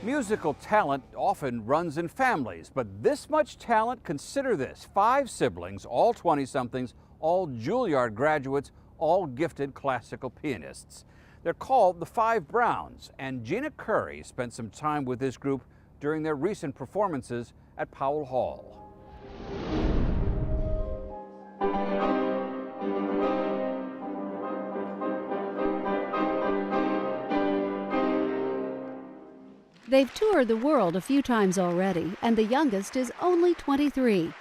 Musical talent often runs in families, but this much talent, consider this: 5 siblings, all 20-somethings, all Juilliard graduates, all gifted classical pianists. They're called the 5Browns, and Gina Curry spent some time with this group during their recent performances at Powell Hall. They've toured the world a few times already, and the youngest is only 23.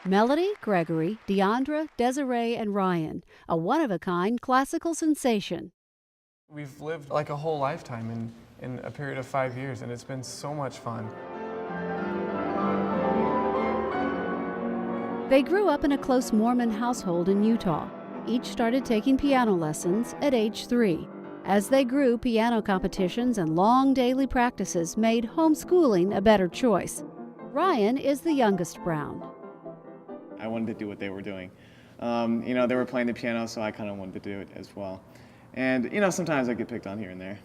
Melody, Gregory, Deondra, Desirae, and Ryan, a one-of-a-kind classical sensation. We've lived like a whole lifetime in a period of 5 years, and it's been so much fun. They grew up in a close Mormon household in Utah. Each started taking piano lessons at age 3. As they grew, piano competitions and long daily practices made homeschooling a better choice. Ryan is the youngest Brown. I wanted to do what they were doing. They were playing the piano, so I kind of wanted to do it as well. And, sometimes I get picked on here and there,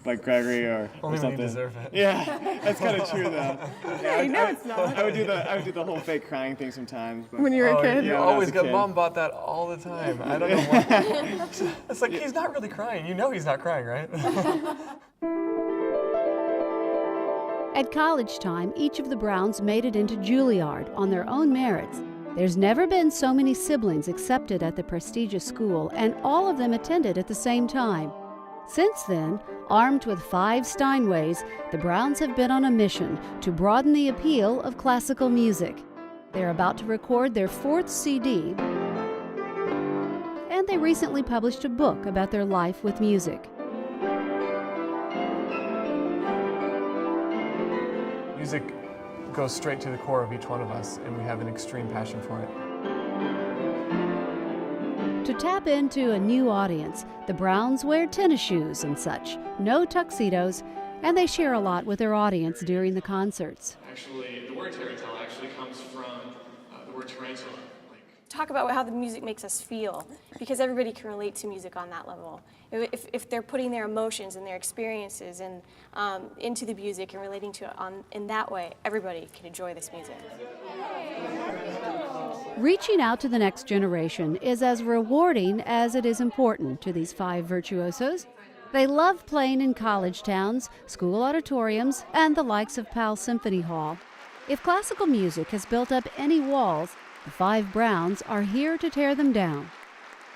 like Gregory or Only something. when you deserve it. Yeah, that's kind of true, though. Hey, no, it's not. I would do the whole fake crying thing sometimes. But, when you were a kid? You always get mom bought that all the time. I don't know why. It's like, he's not really crying. You know he's not crying, right? At college time, each of the Browns made it into Juilliard on their own merits. There's never been so many siblings accepted at the prestigious school, and all of them attended at the same time. Since then, armed with 5 Steinways, the Browns have been on a mission to broaden the appeal of classical music. They're about to record their 4th CD, and they recently published a book about their life with music. Music goes straight to the core of each one of us, and we have an extreme passion for it. To tap into a new audience, the Browns wear tennis shoes and such, no tuxedos, and they share a lot with their audience during the concerts. Actually, the word tarantella actually comes from the word tarantula. Talk about how the music makes us feel, because everybody can relate to music on that level. If they're putting their emotions and their experiences and into the music and relating to it in that way, everybody can enjoy this music. Reaching out to the next generation is as rewarding as it is important to these 5 virtuosos. They love playing in college towns, school auditoriums, and the likes of Powell Symphony Hall. If classical music has built up any walls, the 5Browns are here to tear them down.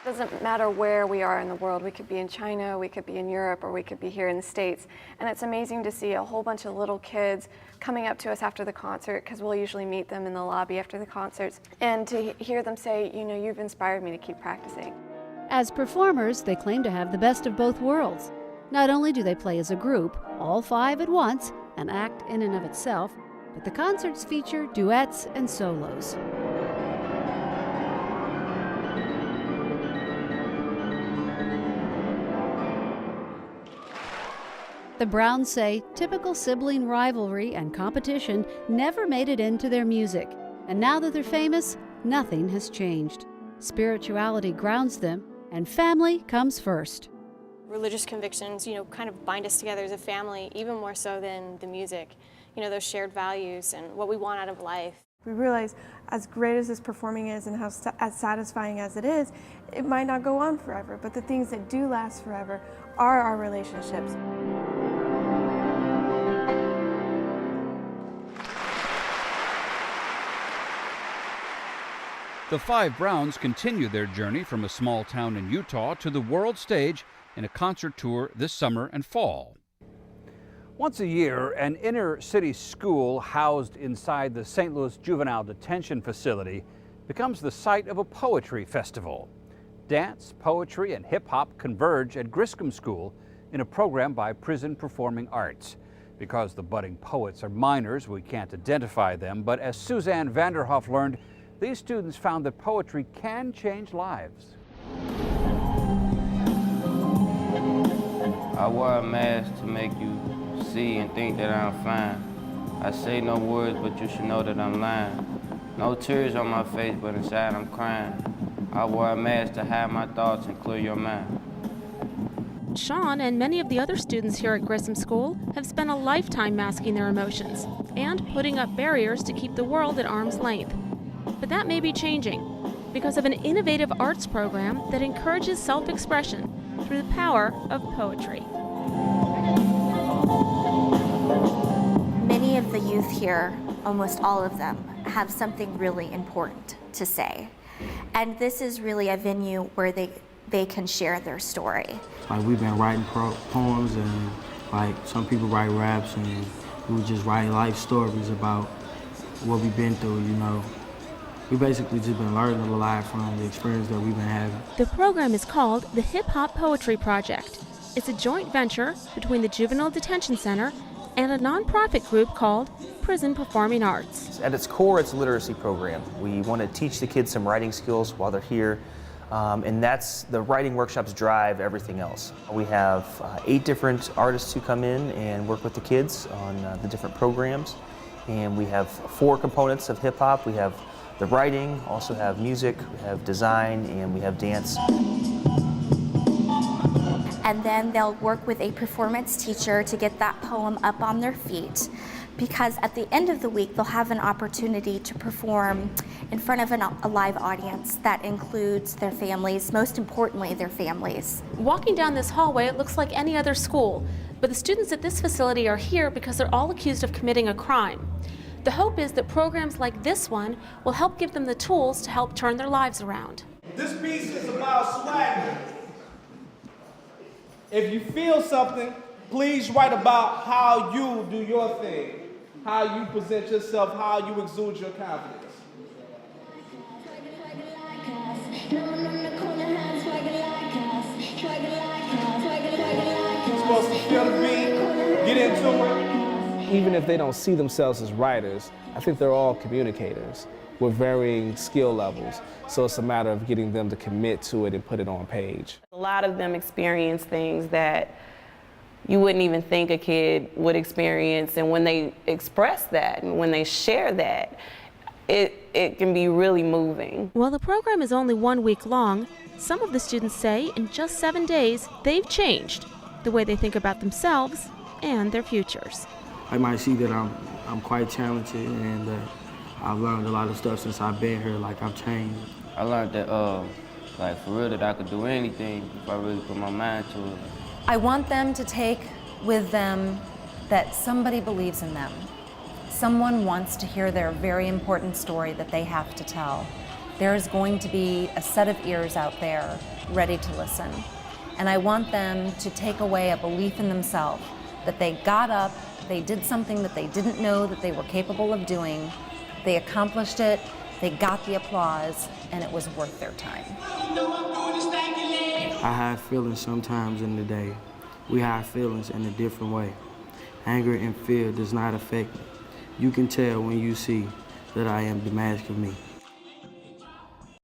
It doesn't matter where we are in the world. We could be in China, we could be in Europe, or we could be here in the States. And it's amazing to see a whole bunch of little kids coming up to us after the concert, because we'll usually meet them in the lobby after the concerts, and to hear them say, you've inspired me to keep practicing. As performers, they claim to have the best of both worlds. Not only do they play as a group, all 5 at once, an act in and of itself, but the concerts feature duets and solos. The Browns say typical sibling rivalry and competition never made it into their music. And now that they're famous, nothing has changed. Spirituality grounds them, and family comes first. Religious convictions, kind of bind us together as a family, even more so than the music. Those shared values and what we want out of life. We realize, as great as this performing is and as satisfying as it is, it might not go on forever, but the things that do last forever are our relationships. The 5Browns continue their journey from a small town in Utah to the world stage in a concert tour this summer and fall. Once a year, an inner-city school housed inside the St. Louis Juvenile Detention Facility becomes the site of a poetry festival. Dance, poetry, and hip-hop converge at Griscom School in a program by Prison Performing Arts. Because the budding poets are minors, we can't identify them, but as Suzanne Vanderhoff learned, these students found that poetry can change lives. I wear a mask to make you see and think that I'm fine. I say no words, but you should know that I'm lying. No tears on my face, but inside I'm crying. I wear a mask to hide my thoughts and clear your mind. Sean and many of the other students here at Grissom School have spent a lifetime masking their emotions and putting up barriers to keep the world at arm's length. But that may be changing because of an innovative arts program that encourages self-expression through the power of poetry. Many of the youth here, almost all of them, have something really important to say. And this is really a venue where they can share their story. Like, we've been writing poems, and like some people write raps, and we just write life stories about what we've been through, you know. We basically just been learning a lot from the experience that we've been having. The program is called the Hip Hop Poetry Project. It's a joint venture between the Juvenile Detention Center and a nonprofit group called Prison Performing Arts. At its core, it's a literacy program. We want to teach the kids some writing skills while they're here, and that's the writing workshops drive everything else. We have 8 different artists who come in and work with the kids on the different programs, and we have 4 components of hip hop. We have the writing, also have music, we have design, and we have dance. And then they'll work with a performance teacher to get that poem up on their feet, because at the end of the week they'll have an opportunity to perform in front of a live audience that includes their families, most importantly their families. Walking down this hallway, it looks like any other school, but the students at this facility are here because they're all accused of committing a crime. The hope is that programs like this one will help give them the tools to help turn their lives around. This piece is about swagger. If you feel something, please write about how you do your thing, how you present yourself, how you exude your confidence. You're supposed to feel the beat, get into it. Even if they don't see themselves as writers, I think they're all communicators with varying skill levels. So it's a matter of getting them to commit to it and put it on page. A lot of them experience things that you wouldn't even think a kid would experience, and when they express that and when they share that, it can be really moving. While the program is only 1 week long, some of the students say in just 7 days they've changed the way they think about themselves and their futures. I might see that I'm quite talented, and I've learned a lot of stuff since I've been here. Like, I've changed. I learned that, like, for real, that I could do anything if I really put my mind to it. I want them to take with them that somebody believes in them. Someone wants to hear their very important story that they have to tell. There is going to be a set of ears out there ready to listen. And I want them to take away a belief in themselves, that they got up, they did something that they didn't know that they were capable of doing, they accomplished it, they got the applause, and it was worth their time. I have feelings sometimes in the day. We have feelings in a different way. Anger and fear does not affect me. You can tell when you see that I am the mask of me.